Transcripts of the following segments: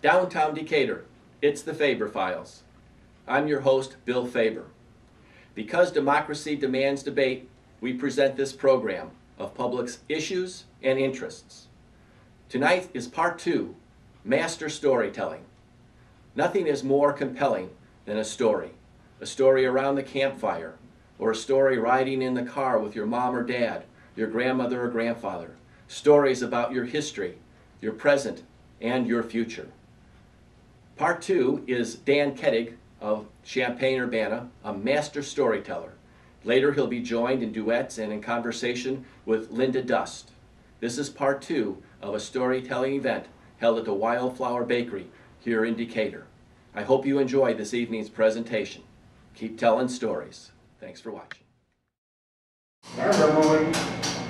Downtown Decatur, it's the Faber Files. I'm your host, Bill Faber. Because democracy demands debate, we present this program of public's issues and interests. Tonight is part 2, Master Storytelling. Nothing is more compelling than a story around the campfire, or a story riding in the car with your mom or dad, your grandmother or grandfather. Stories about your history, your present, and your future. Part 2 is Dan Kettig of Champaign-Urbana, a master storyteller. Later he'll be joined in duets and in conversation with Linda Dust. This is part 2 of a storytelling event held at the Wildflour Bakery here in Decatur. I hope you enjoy this evening's presentation. Keep telling stories. Thanks for watching. I remember when,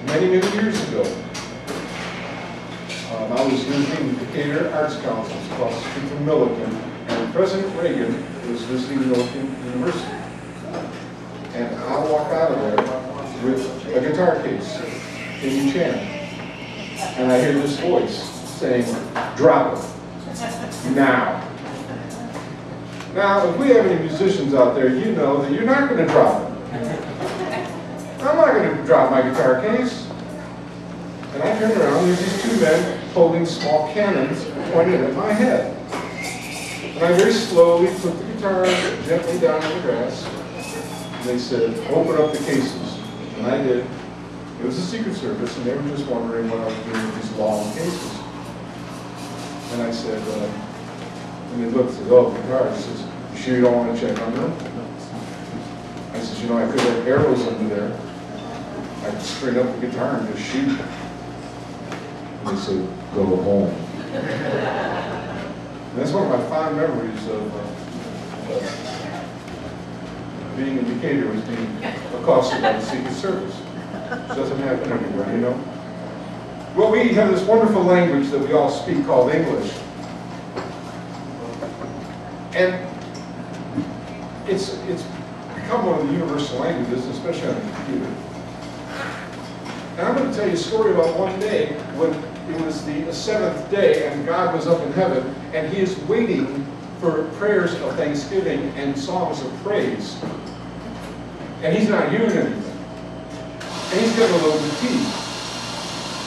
many years ago, I was visiting the Decatur Arts Council across the street from Milliken, and President Reagan was visiting Milliken University. And I walked out of there with a guitar case in each hand. And I hear this voice saying, "Drop it, now." Now, if we have any musicians out there, you know that you're not going to drop it. I'm not going to drop my guitar case. And I turned around, there's these two men holding small cannons pointed at my head. And I very slowly put the guitar gently down in the grass. And they said, "Open up the cases." And I did. It was the Secret Service, and they were just wondering what I was doing with these long cases. And I said, and they looked and said, "Oh, guitars." He says, "You sure you don't want to check on them?" I said, "You know, I could have arrows under there. I could string up the guitar and just shoot." And they said, "Go home." And that's one of my fond memories of being in Decatur, was being accosted by the Secret Service. It doesn't happen everywhere, you know. Well, we have this wonderful language that we all speak called English. And it's become one of the universal languages, especially on the computer. And I'm going to tell you a story about one day when it was the 7th day and God was up in heaven, and he is waiting for prayers of thanksgiving and songs of praise. And he's not hearing anything. And he's getting a little fatigued.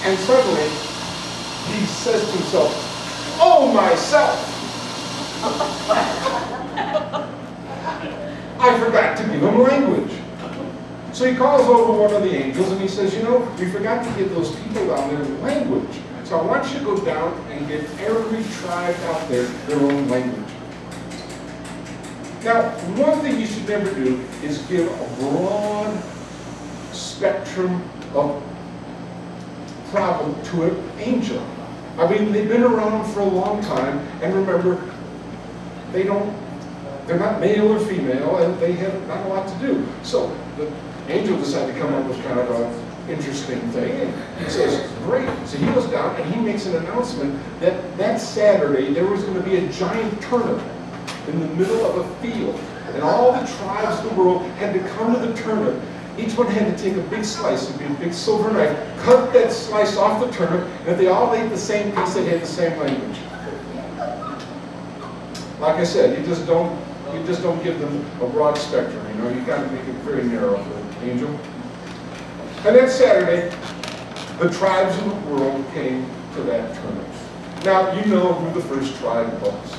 And suddenly, he says to himself, "Oh, myself! I forgot to give him language." So he calls over one of the angels and he says, "You know, we forgot to give those people down there language. So I want you to go down and give every tribe out there their own language." Now, one thing you should never do is give a broad spectrum of problem to an angel. I mean, they've been around for a long time, and remember, they're not male or female, and they have not a lot to do. So the angel decided to come up with kind of an interesting thing, and he says, "Great." So he goes down and he makes an announcement that Saturday there was going to be a giant turnip in the middle of a field, and all the tribes of the world had to come to the turnip. Each one had to take a big slice, it'd be a big silver knife, cut that slice off the turnip, and if they all ate the same piece, they had the same language. Like I said, you just don't give them a broad spectrum, you know, you got to make it very narrow for the angel. And then Saturday, the tribes of the world came to that turnip. Now, you know who the first tribe was.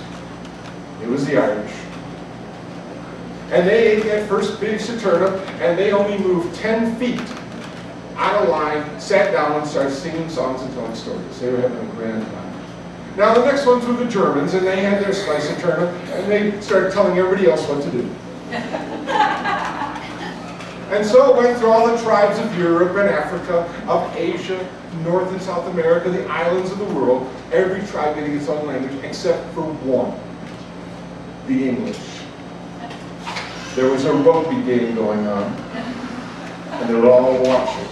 It was the Irish. And they ate that first big turnip, and they only moved 10 feet out of line, sat down and started singing songs and telling stories. They were having a grand time. Now the next ones were the Germans, and they had their slice of turnip, and they started telling everybody else what to do. And so it went through all the tribes of Europe and Africa, of Asia, North and South America, the islands of the world, every tribe getting its own language, except for one, the English. There was a rugby game going on, and they were all watching.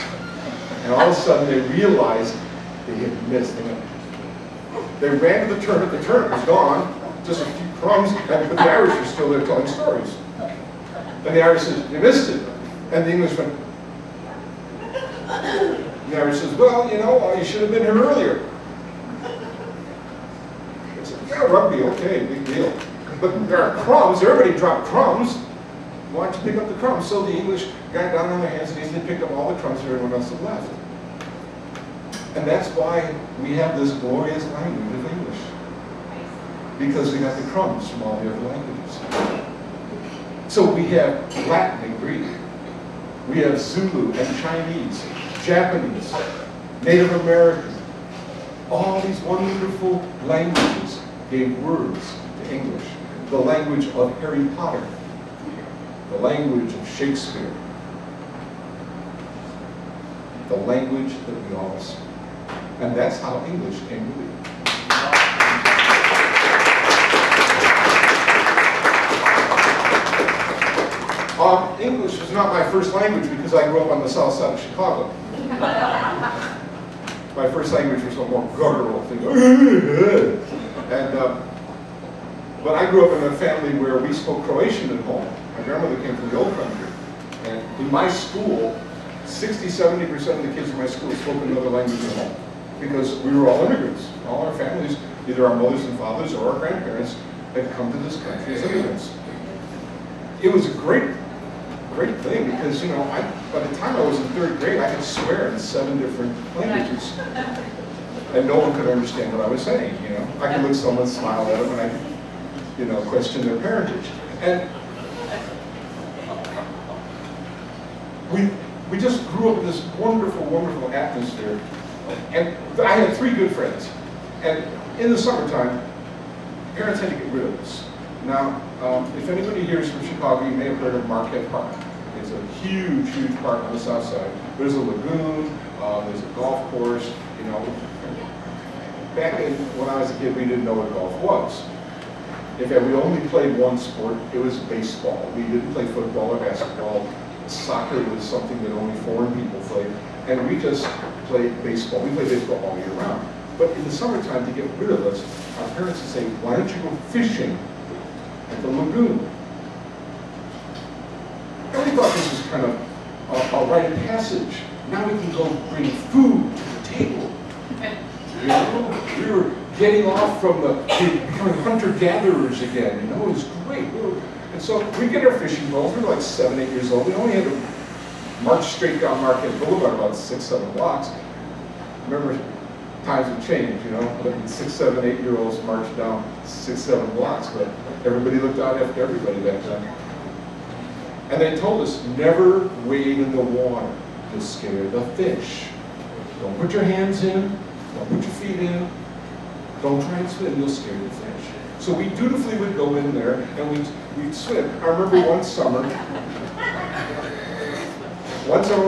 And all of a sudden they realized they had missed it. They ran to the turnip was gone, just a few crumbs, but the Irish were still there telling stories. And the Irish said, "You missed it." And the English went, the Irish says, "Well, you know, you should have been here earlier." Yeah, rugby, okay, big deal. But there are crumbs, everybody dropped crumbs. Why don't you pick up the crumbs? So the English got down on their hands and knees and they picked up all the crumbs that everyone else had left. And that's why we have this glorious language of English. Because we got the crumbs from all the other languages. So we have Latin and Greek. We have Zulu and Chinese, Japanese, Native American. All these wonderful languages gave words to English. The language of Harry Potter. The language of Shakespeare. The language that we all speak. And that's how English came to be. English was not my first language because I grew up on the south side of Chicago. My first language was a more guttural thing. But I grew up in a family where we spoke Croatian at home. My grandmother came from the old country. And in my school, 60–70% of the kids in my school spoke another language at home. Because we were all immigrants. All our families, either our mothers and fathers or our grandparents, had come to this country as immigrants. It was a great thing because, you know, by the time I was in 3rd grade, I could swear in 7 different languages. And no one could understand what I was saying, you know. I could look someone, smile at them, and I could, you know, question their parentage. And we just grew up in this wonderful, wonderful atmosphere. And I had 3 good friends. And in the summertime, parents had to get rid of us. Now, if anybody here is from Chicago, you may have heard of Marquette Park. It's a huge, huge park on the south side. There's a lagoon, there's a golf course, you know. Back when I was a kid, we didn't know what golf was. In fact, we only played one sport, it was baseball. We didn't play football or basketball. Soccer was something that only foreign people played. And we just played baseball. We played baseball all year round. But in the summertime, to get rid of us, our parents would say, why don't you go fishing at the lagoon? And we thought this was kind of a rite of passage. Now we can go bring food to the table. You know, we were getting off from becoming hunter-gatherers again. You know, it was great. And so we get our fishing boats. We were like 7, 8 years old. We only had to march straight down Marquette Boulevard about 6, 7 blocks. Remember, times have changed, you know. 6, 7, 8-year-olds marched down 6, 7 blocks, but everybody looked out after everybody back then. And they told us, never wade in the water to scare the fish. Don't put your hands in, don't put your feet in, don't try and swim, you'll scare the fish. So we dutifully would go in there and we'd swim. I remember one summer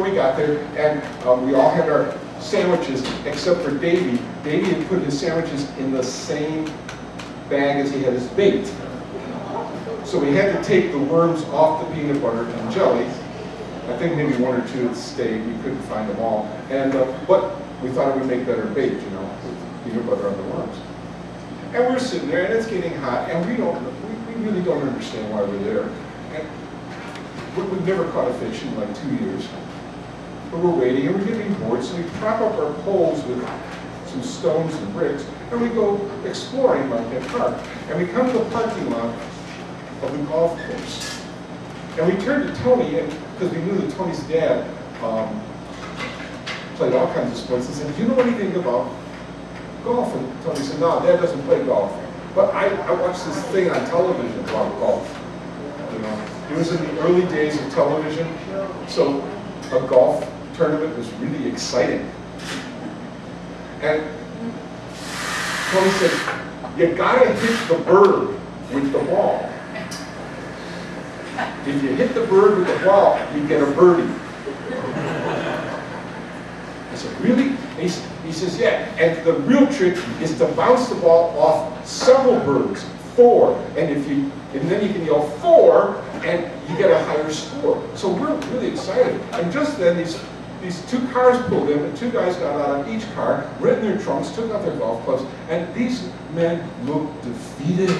we got there and we all had our sandwiches except for Davy. Davy had put his sandwiches in the same bag as he had his bait. So we had to take the worms off the peanut butter and jelly. I think maybe 1 or 2 had stayed. We couldn't find them all. And but we thought it would make better bait, you know, with peanut butter on the worms. And we're sitting there, and it's getting hot, and we really don't understand why we're there. And we've never caught a fish in like 2 years. But we're waiting, and we're getting bored, so we prop up our poles with some stones and bricks, and we go exploring Marquette Park. And we come to the parking lot of the golf course. And we turned to Tony, and because we knew that Tony's dad played all kinds of sports, and said, do you know anything about golf? And Tony said, no, Dad doesn't play golf. But I watched this thing on television about golf. You know, it was in the early days of television, so a golf tournament was really exciting. And Tony said, you gotta hit the bird with the ball. If you hit the bird with the ball, you get a birdie. I said, really? He says, yeah. And the real trick is to bounce the ball off several birds, 4. And then you can yell 4, and you get a higher score. So we're really excited. And just then, these 2 cars pulled in, and 2 guys got out of each car, ran in their trunks, took out their golf clubs, and these men looked defeated.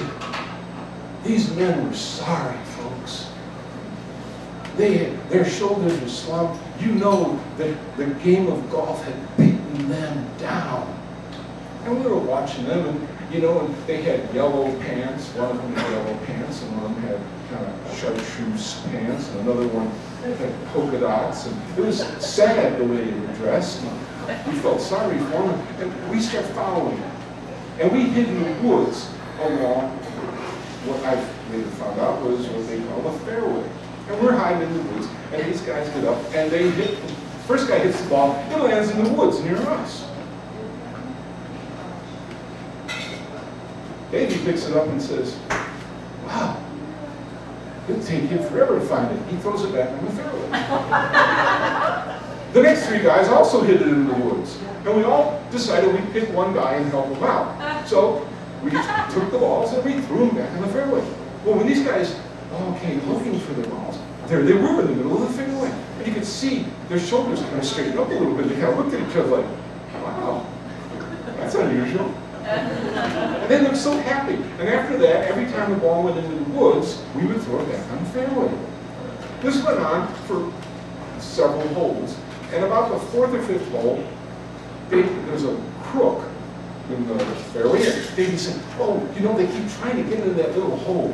These men were sorry, folks. Their shoulders were slumped. You know that the game of golf had beaten them down. And we were watching them, You know, and they had yellow pants. One of them had yellow pants, and one of them had kind of chartreuse pants, and another one had polka dots. And it was sad the way they were dressed. And we felt sorry for them, and we started following them. And we hid in the woods along what I later found out was what they call a fairway. And we're hiding in the woods, and these guys get up, and they hit, the first guy hits the ball, it lands in the woods near us. Davey picks it up and says, wow, it'll take him forever to find it. He throws it back in the fairway. The next three guys also hid it in the woods. And we all decided we'd pick one guy and help him out. So we took the balls and we threw them back in the fairway. Well, when these guys all came looking for their balls, there they were in the middle of the fairway. And you could see their shoulders kind of straightened up a little bit. They kind of looked at each other like, wow, that's unusual. And they looked so happy. And after that, every time the ball went into the woods, we would throw it back on the fairway. This went on for several holes. And about the fourth or fifth hole, there's a crook in the fairway. Davey said, oh, you know, they keep trying to get into that little hole,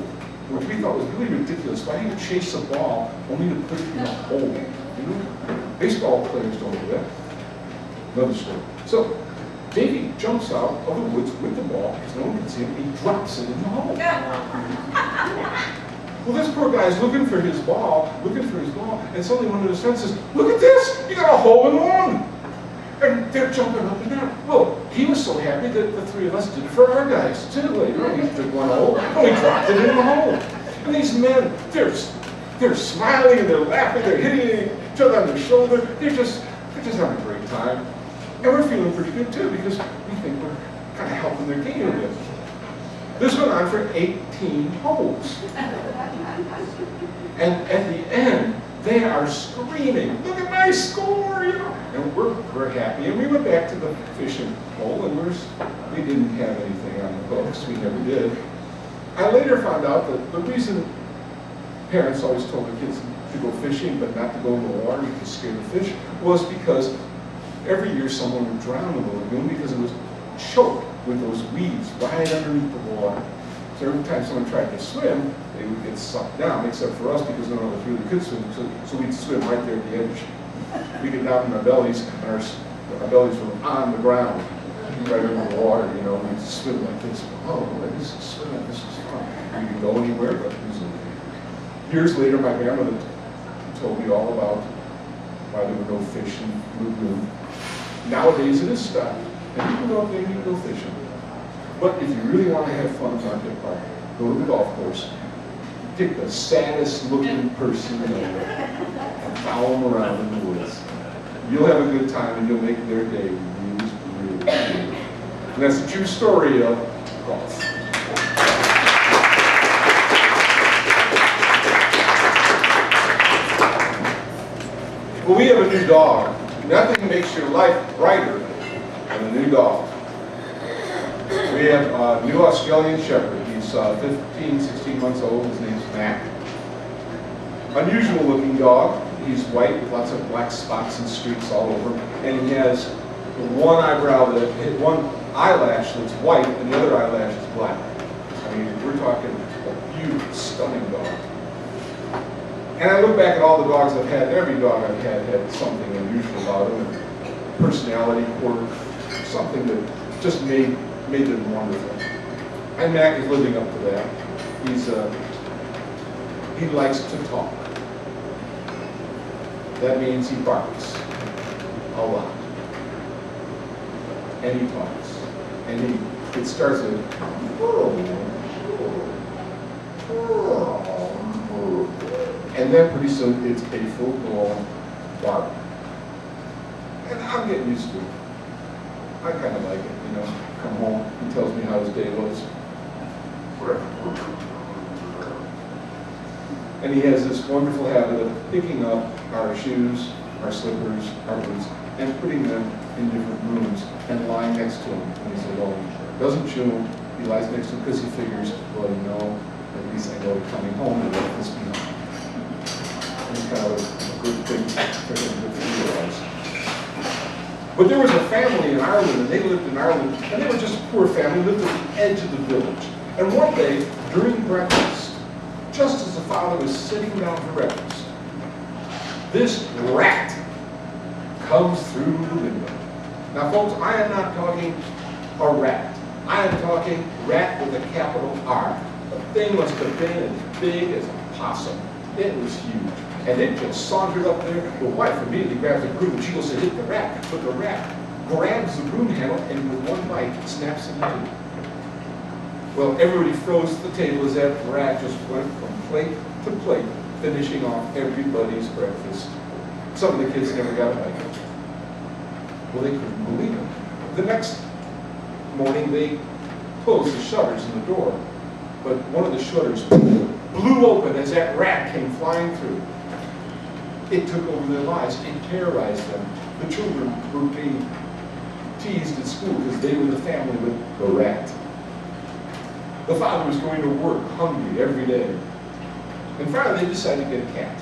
which we thought was really ridiculous. Why do you chase a ball only to put it in a hole? You know, baseball players don't do that. Another story. So Davey jumps out of the woods with the ball, because no one can see it, and he drops it in the hole. Well, this poor guy's looking for his ball, and suddenly one of his friends says, look at this, you got a hole in one. And they're jumping up and down. Well, he was so happy that the three of us did it for our guys too. Later, we took one hole, and we dropped it in the hole. And these men, they're smiling and they're laughing, they're hitting each other on the shoulder. They're just having a great time. And we're feeling pretty good too, because we think we're kind of helping their game a bit. This went on for 18 holes. And at the end, they are screaming, look at my score, you know. And we're happy. And we went back to the fishing hole, and we didn't have anything on the hooks. We never did. I later found out that the reason parents always told their kids to go fishing, but not to go in the water to scare the fish, was because every year someone would drown in the lagoon because it was choked with those weeds right underneath the water. So every time someone tried to swim, they would get sucked down, except for us because none of us really could swim, so we'd swim right there at the edge. We'd get down on our bellies, and our bellies were on the ground, right under the water, you know, and we'd swim like this. Oh, this is swimming, this is fun. We could go anywhere, but years later, my grandmother told me all about why there were no fish in the lagoon. Nowadays, it is stopped, and you can go up there and you can go fishing. But if you really want to have fun on Decatur Park, go to the golf course, pick the saddest looking person you know, and follow them around in the woods. You'll have a good time and you'll make their day really, really good. And that's the true story of golf. Well, we have a new dog. Nothing makes your life brighter than a new dog. We have a new Australian Shepherd. He's 15, 16 months old. His name's Mac. Unusual looking dog. He's white with lots of black spots and streaks all over him. And he has one eyelash that's white and the other eyelash is black. I mean, we're talking a beautiful, stunning dog. And I look back at all the dogs I've had. Every dog I've had something unusual about him. Personality, quirk, something that just made them wonderful. And Mac is living up to that. He likes to talk. That means he barks a lot. And he talks. And it starts with, and then pretty soon it's a full-blown bark. And I'm getting used to it. I kind of like it, you know. Come home, he tells me how his day was. And he has this wonderful habit of picking up our shoes, our slippers, our boots, and putting them in different rooms and lying next to him when he's alone. Doesn't chew him, he lies next to him because he figures, well, you know, at least I know he's coming home and let this behind. It's kind of a good thing for him, good for you guys. But there was a family in Ireland, and they lived in Ireland, and they were just a poor family, lived at the edge of the village. And one day, during breakfast, just as the father was sitting down for breakfast, this rat comes through the window. Now folks, I am not talking a rat. I am talking rat with a capital R. The thing must have been as big as a possum. It was huge. And it just sauntered up there. The wife immediately grabs the broom and she goes to hit the rat. But the rat grabs the broom handle and with one bite snaps it in two. Well, everybody froze at the table as that rat just went from plate to plate, finishing off everybody's breakfast. Some of the kids never got a bite. Well, they couldn't believe it. The next morning, they closed the shutters in the door, but one of the shutters blew open as that rat came flying through. It took over their lives. It terrorized them. The children were being teased at school because they were the family with the rat. The father was going to work hungry every day. And finally, they decided to get a cat.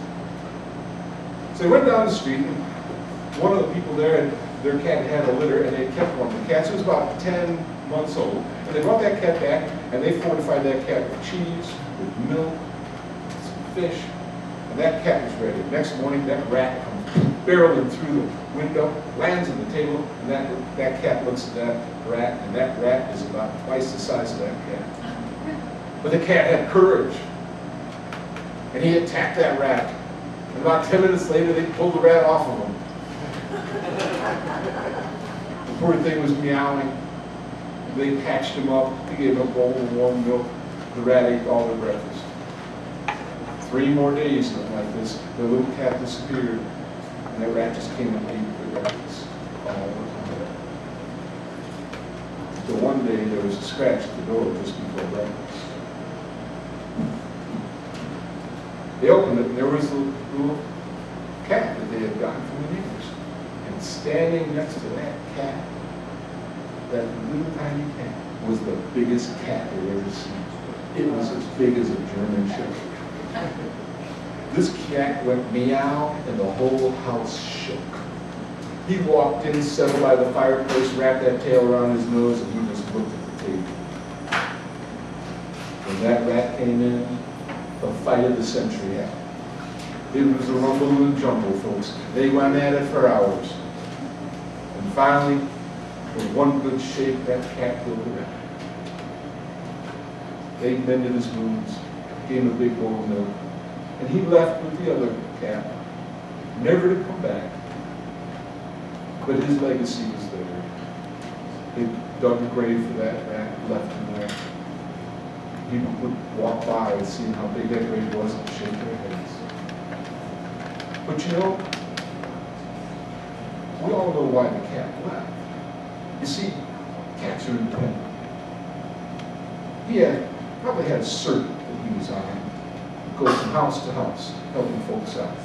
So they went down the street, and one of the people there, their cat had a litter, and they had kept one of the cats. It was about 10 months old. And they brought that cat back, and they fortified that cat with cheese, with milk, some fish, and that cat was ready. Next morning, that rat comes barreling through the window, lands on the table, and that cat looks at that rat, and that rat is about twice the size of that cat. But the cat had courage, and he attacked that rat. And about 10 minutes later, they pulled the rat off of him. The poor thing was meowing. They patched him up. They gave him a bowl of warm milk. The rat ate all their breakfast. 3 more days like this, the little cat disappeared, and that rat just came and ate their breakfast all the time. So one day there was a scratch at the door just before breakfast. They opened it, and there was a little cat that they had gotten from the neighbors. And standing next to that cat, that little tiny cat, was the biggest cat they'd ever seen. It was as big as a German Shepherd. This cat went meow, and the whole house shook. He walked in, settled by the fireplace, wrapped that tail around his nose, and he just looked at the table. When that rat came in, the fight of the century happened. It was a rumble and a jumble, folks. They went at it for hours. And finally, with one good shake, that cat killed the rat. They mended his wounds, gave him a big bowl of milk, and he left with the other cat, never to come back. But his legacy was there. They dug a grave for that rat, left him there. People would walk by and see how big that grave was and shake their heads. But you know, we all know why the cat left. You see, cats are independent. He probably had a circuit that he was on. Go from house to house, helping folks out.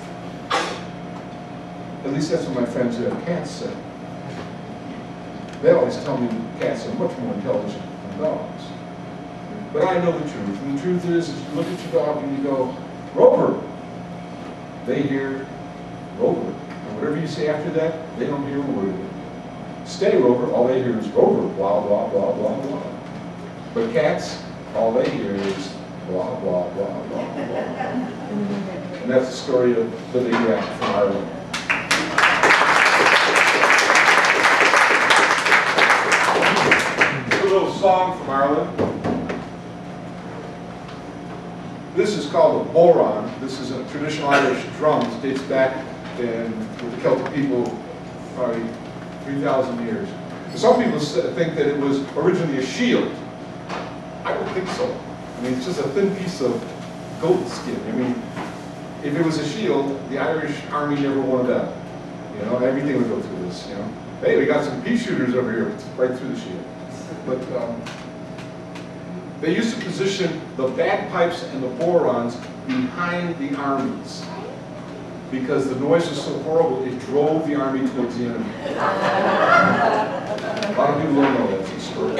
At least that's what my friends who have cats say. They always tell me that cats are much more intelligent than dogs. But I know the truth. And the truth is you look at your dog and you go, Rover. They hear Rover. And whatever you say after that, they don't hear a word of it. Stay, Rover. All they hear is Rover. Blah, blah, blah, blah, blah. But cats, all they hear is blah, blah, blah, blah, blah. And that's the story of the big rat from Ireland. A little song from Ireland. This is called a boron. This is a traditional Irish drum. It dates back with the Celtic people probably 3,000 years. Some people think that it was originally a shield. I don't think so. I mean, it's just a thin piece of goat skin. I mean, if it was a shield, the Irish army never won a battle. You know, everything would go through this, you know. Hey, we got some pea shooters over here, right through the shield. But they used to position the bagpipes and the borons behind the armies because the noise was so horrible, it drove the army towards the enemy. A lot of people don't know that's a story.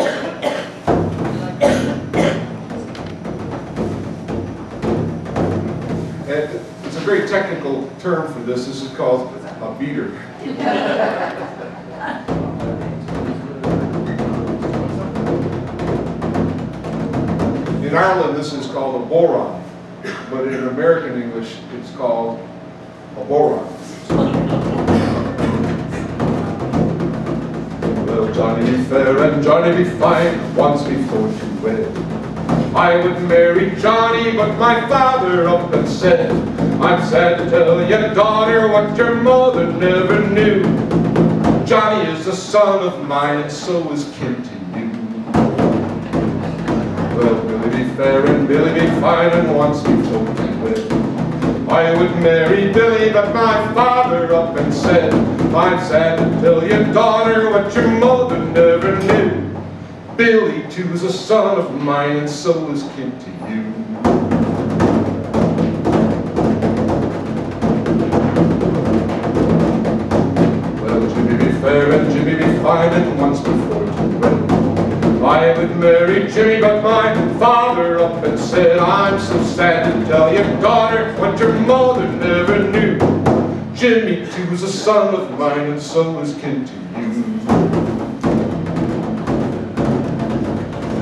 And it's a very technical term for this. This is called a beater. In Ireland, this is called a boron, but in American English, it's called a boron. Well, Johnny be fair and Johnny be fine, once before to wed. I would marry Johnny, but my father up and said, I'm sad to tell you, daughter, what your mother never knew. Johnny is a son of mine, and so is kin to you. Well, Billy be fair and Billy be fine, and once before to wed. I would marry Billy, but my father up and said, I'm sad to tell you, daughter, what your mother never knew. Billy, too, is a son of mine, and so is kin to you. Well, Jimmy be fair and Jimmy be fine, and once before to wed. I would marry Jimmy, but my father up and said, I'm so sad to tell you, daughter, what your mother never knew. Jimmy, too, is a son of mine, and so is kin to you.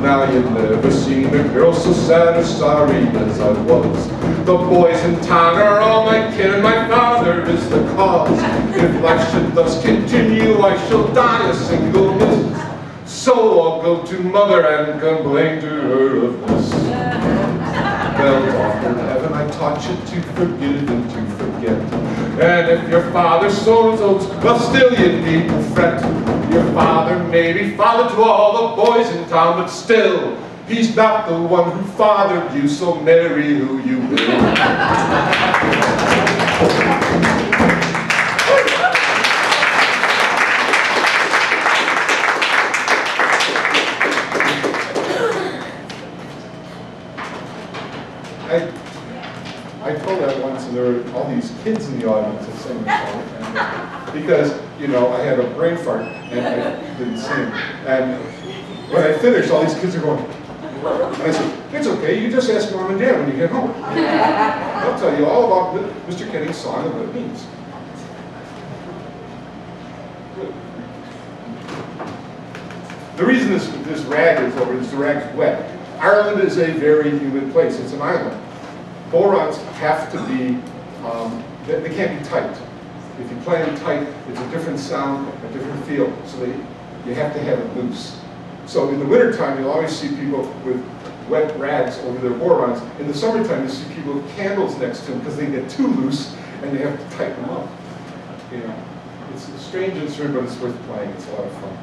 Now you've never seen a girl so sad or sorry as I was. The boys in town are all my kin, and my father is the cause. If life should thus continue, I shall die a single miss. So I'll go to mother and complain to her of this. Well, daughter in heaven, I taught you to forgive and to forget. And if your father sows oats, well, still you needn't fret. Your father may be father to all the boys in town, but still, he's not the one who fathered you, so marry who you will. I told that once, and there were all these kids in the audience that sang this song. Because, you know, I had a brain fart and I didn't sing. And when I finished, all these kids are going, and I said, it's okay, you just ask Mom and Dad when you get home. I'll tell you all about Mr. Kenny's song and what it means. The reason this rag is over is the rag's wet. Ireland is a very humid place. It's an island. Borons have to be, they can't be tight. If you play them tight, it's a different sound, a different feel. So you have to have it loose. So in the wintertime, you'll always see people with wet rags over their borons. In the summertime, you see people with candles next to them because they get too loose and they have to tighten them up. You know, it's a strange instrument, but it's worth playing. It's a lot of fun.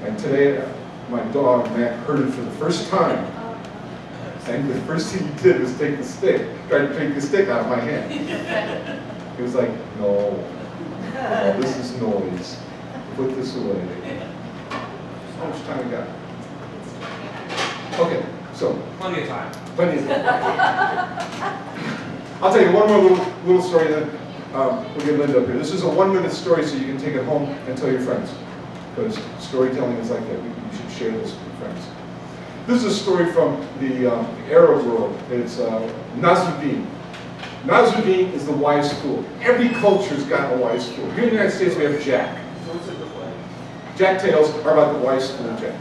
And today, my dog, Matt, heard it for the first time. And the first thing he did was take the stick, try to take the stick out of my hand. He was like, no, this is noise. Put this away. How much time we got? Okay, so. Plenty of time. Plenty of time. I'll tell you one more little story, then we'll get Linda up here. This is a 1-minute story, so you can take it home and tell your friends. Because storytelling is like that. You should share this with friends. This is a story from the Arab world. It's Nasruddin. Nasruddin is the wise fool. Every culture's got a wise fool. Here in the United States, we have Jack. Jack tales are about the wise fool Jack.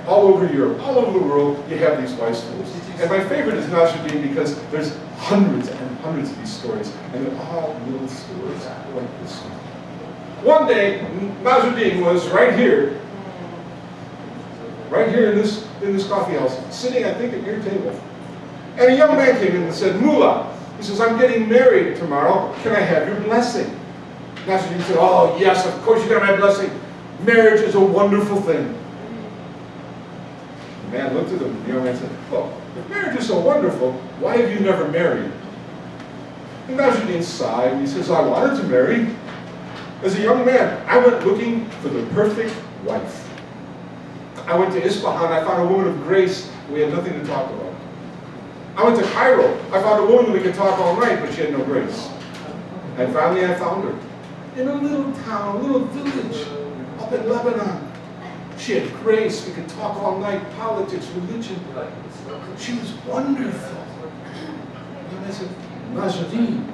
All over Europe, all over the world, you have these wise fools. And my favorite is Nasruddin because there's hundreds and hundreds of these stories, and they're all little stories like this one. One day, Nasruddin was right here in this coffee house, sitting, I think, at your table. And a young man came in and said, Mullah, he says, I'm getting married tomorrow. Can I have your blessing? Nasruddin said, oh, yes, of course you got my blessing. Marriage is a wonderful thing. The man looked at him, the young man said, well, if marriage is so wonderful, why have you never married? And Nasruddin sighed, and he says, I wanted to marry. As a young man, I went looking for the perfect wife. I went to Isfahan, I found a woman of grace, we had nothing to talk about. I went to Cairo, I found a woman we could talk all night, but she had no grace. And finally I found her. In a little town, a little village, up in Lebanon. She had grace, we could talk all night, politics, religion. She was wonderful. And I said, Nasruddin,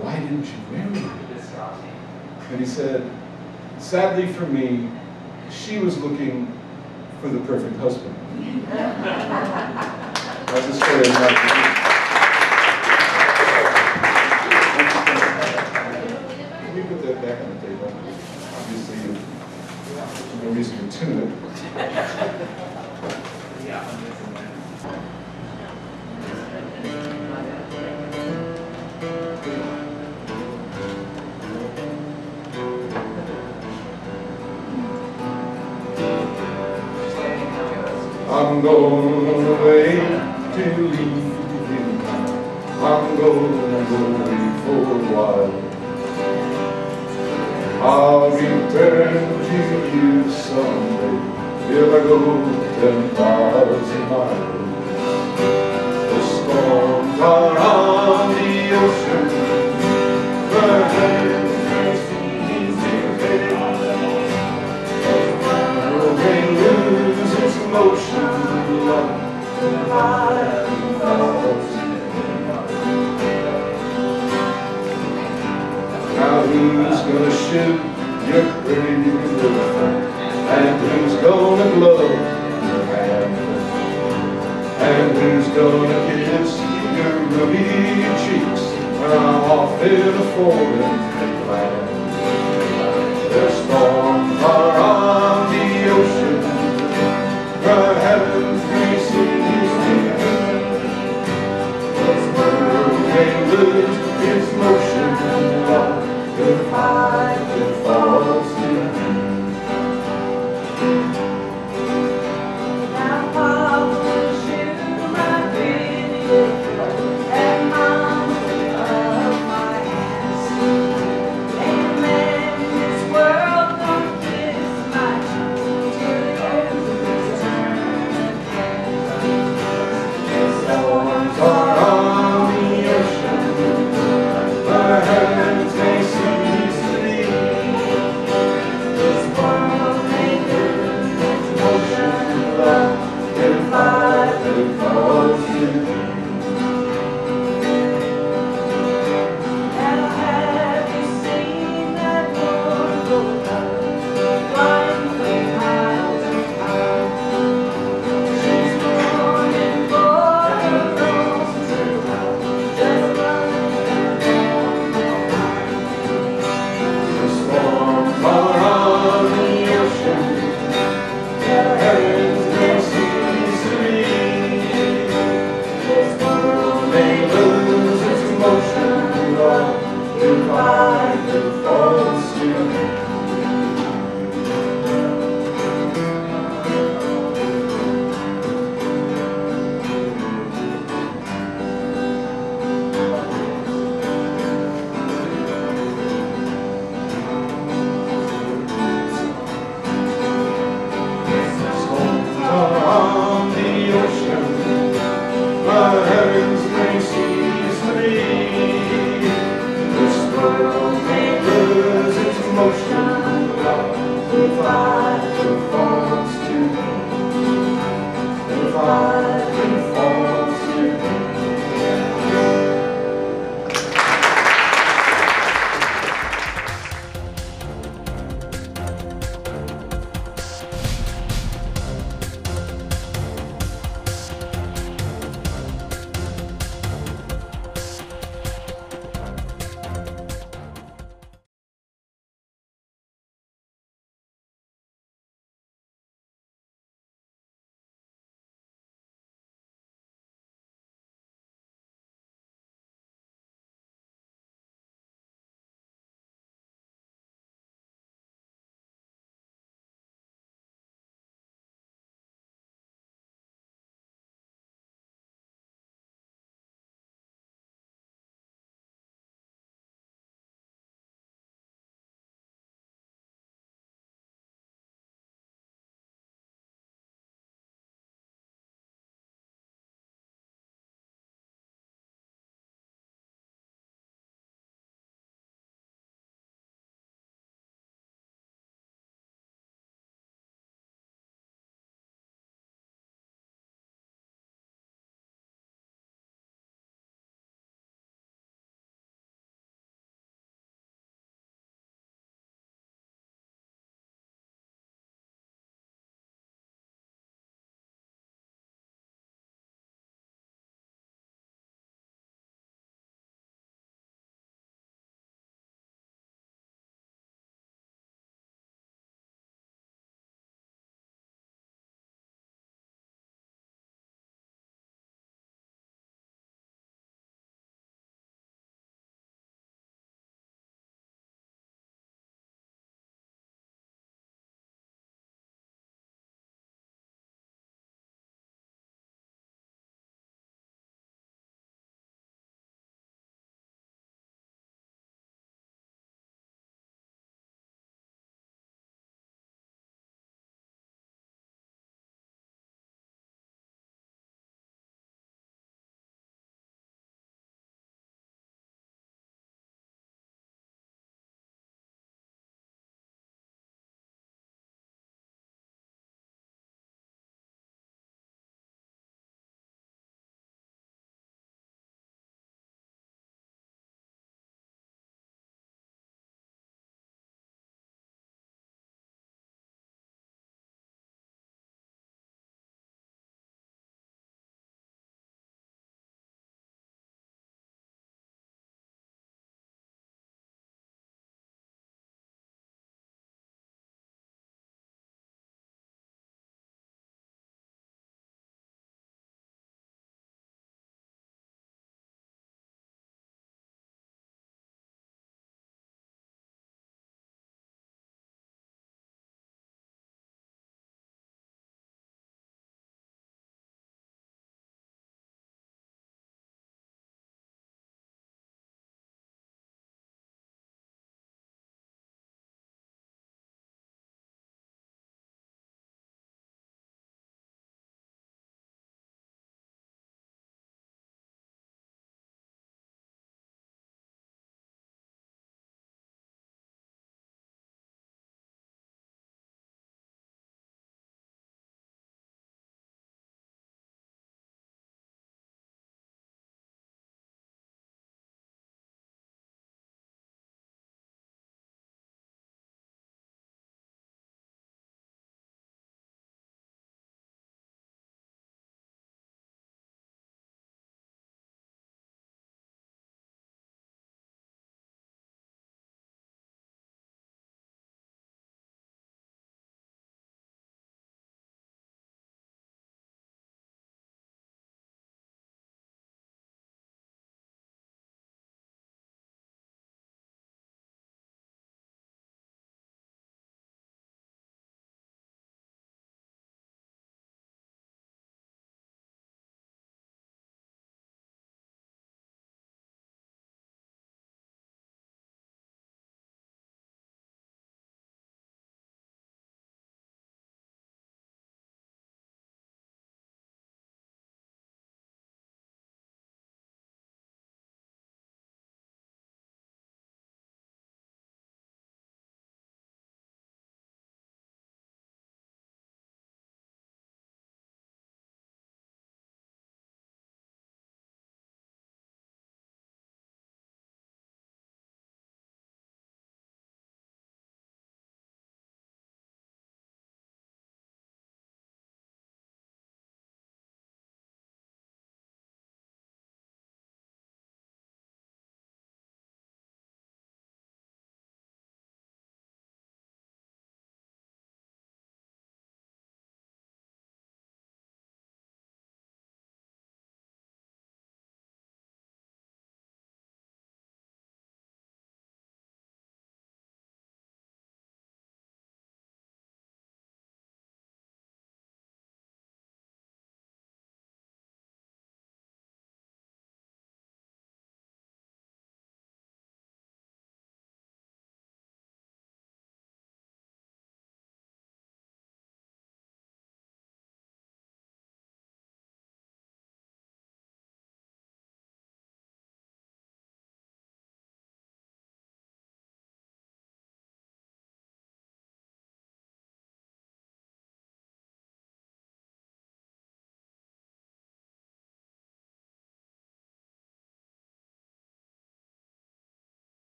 why didn't you marry her? And he said, Sadly for me, she was looking for the perfect husband. That's the story of my life. Can we put that back on the table? Obviously, there's no reason to tune it. I'm going away to leave you. I'm going away for a while. I'll return to you someday if I go 10,000 miles. The storms are on the ocean, the heavens seas to fail. The rain loses its motion, the fire falls. Now who's gonna shoot your pretty little friend? And who's gonna glove your hand? And who's gonna kiss your ruby cheeks when I'm off in a foreign land? The storms are on the ocean, the heavens three seas together. This world may lose its motion, the fight that falls to me. Now Papa will shoot my video, and Mama will hug my ass. Amen, this world don't kiss my cheek till you return again. The storms Are on the ocean,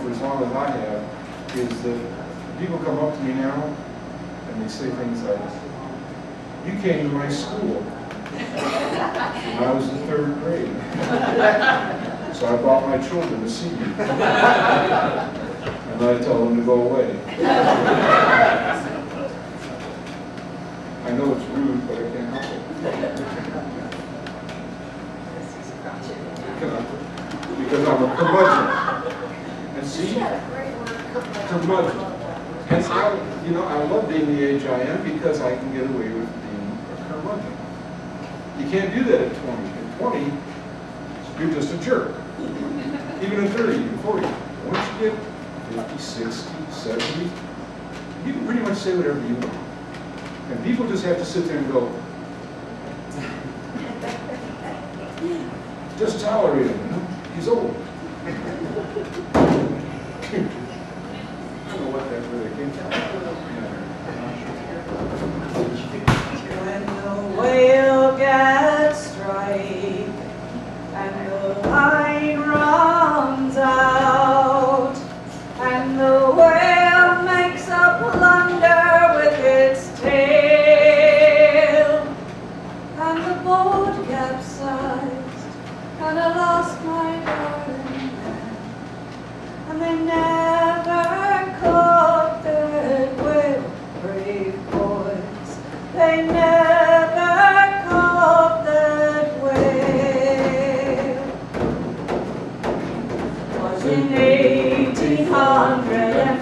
for as long as I have, is that people come up to me now and they say things like, "You came to my school when I was in 3rd grade. So I brought my children to see you." And I tell them to go away. I know it's rude, but I can't help it. Because I'm a curmudgeon. And see, curmudgeon. And I love being the age I am because I can get away with being a curmudgeon. You can't do that at 20. At 20, you're just a jerk. Even at 30, even 40. Once you get 50, 60, 70, you can pretty much say whatever you want. And people just have to sit there and go, just tolerate him, you know? He's old. I don't know what that really came from. When the whale gets straight and the line runs out and the whale makes a blunder with its tail and the boat capsized and I lost my darling man and they never caught that whale, brave boys, they never caught that whale. Was in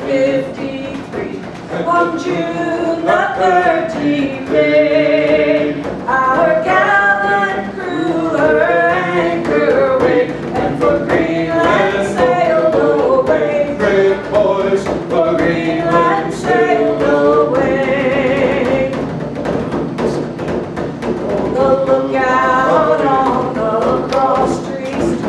1853 on June the 13th day, our gallant crew her anchor weighed and for Greenland sailed away. Brave boys, For Greenland sailed away. The lookout on the cross trees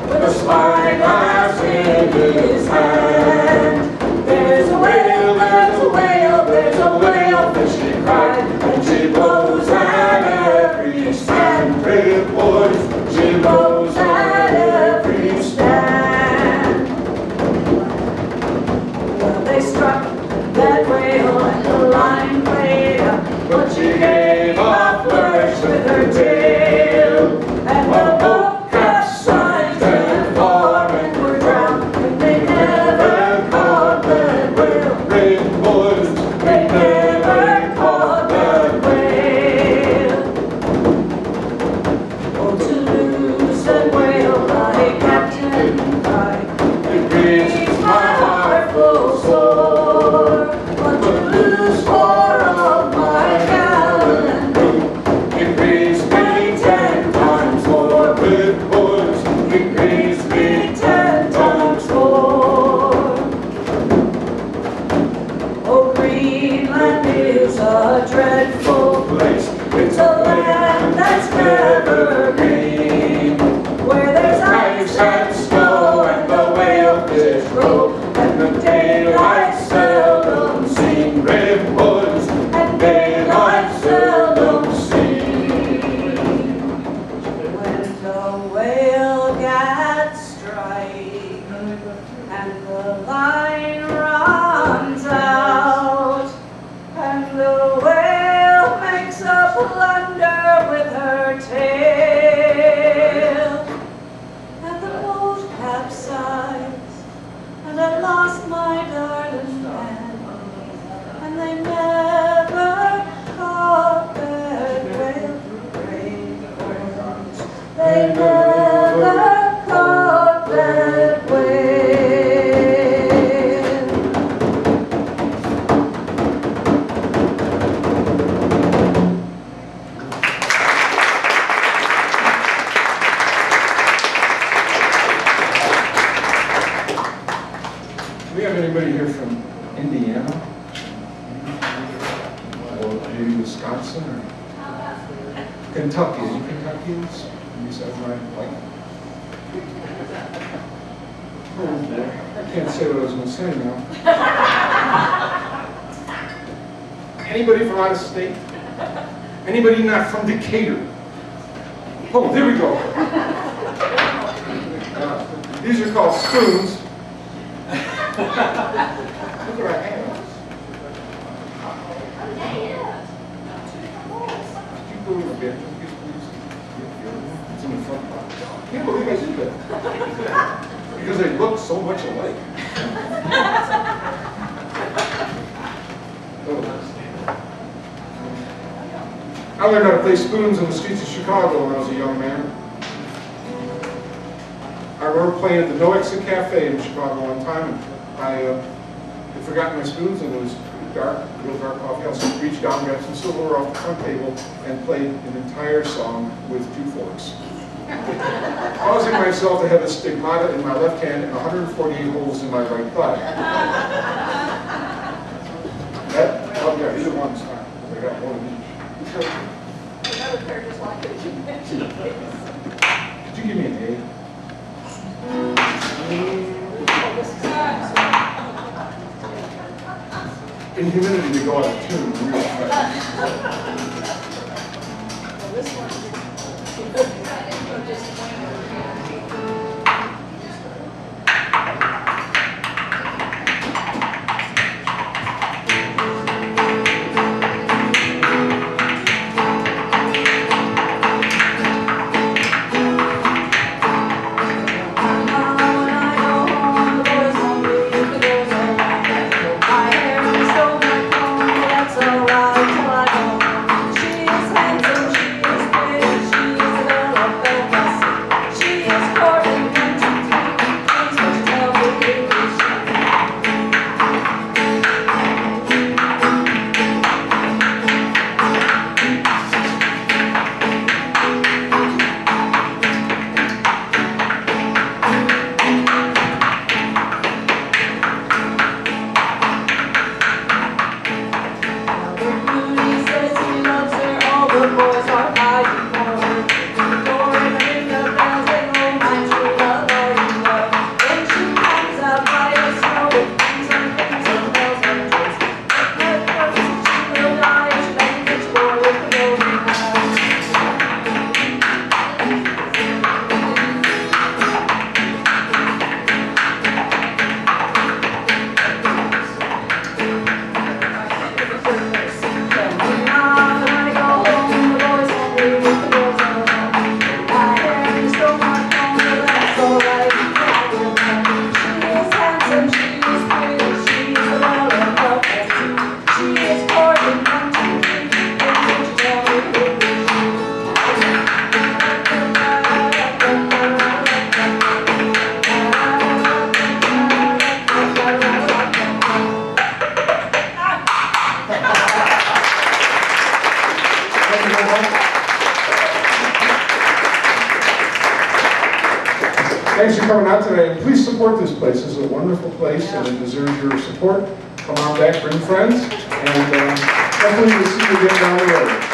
with a spyglass in his hand. There's a whale, there's a whale, there's a whalefish, she cried, and she blows at every stand. brave boys, She blows at every stand. Well, they struck that whale and the line played up, but she gave a flourish with her tail, and the boat capsized and 4 men were drowned, and they never caught that whale. brave boys, They never caught that whale. Oh, to lose that whale, my captain cried, it grieves my heart full sore. But to lose 4 of my gallant crew, it grieves me 10 times more. brave boys, It grieves me 10 times more. Oh, Greenland is a dreadful place. It's a land that's never green, where there's ice and snow and the whalefish row, and the daylight seldom seen. brave boys, And daylight seldom seen. When the whale gets straight and the line runs out and the whale makes a blunder with her tail and the boat capsized and I lost my darling man and they never caught that whale, brave boys. They never caught that whale. do we have anybody here from Indiana? Or maybe Wisconsin or Kentucky? Any Kentuckians? You said right, like. I can't say what I was going to say now. Anybody from out of state? Anybody not from Decatur? Oh, there we go. These are called spoons. Look what I have. Keep going a bit. It's in the front box. I can't believe I did that. Because they look so much alike. I learned how to play spoons in the streets of Chicago when I was a young man. I remember playing at the No Exit Cafe in Chicago one time, and I had forgotten my spoons, and it was dark, real dark coffee house. I reached down, grabbed some silverware off the front table, and played an entire song with 2 forks. Causing myself to have a stigmata in my left hand and 148 holes in my right thigh. Oh yeah, either one's fine. I got one of each. Another pair just like it, you mentioned. Could you give me an A? In humidity, they go out of tune real fast. Well, this one, Thanks for coming out today. Please support this place. This is a wonderful place, and it deserves your support. Come on back, bring friends, and hopefully we'll see you again down the road.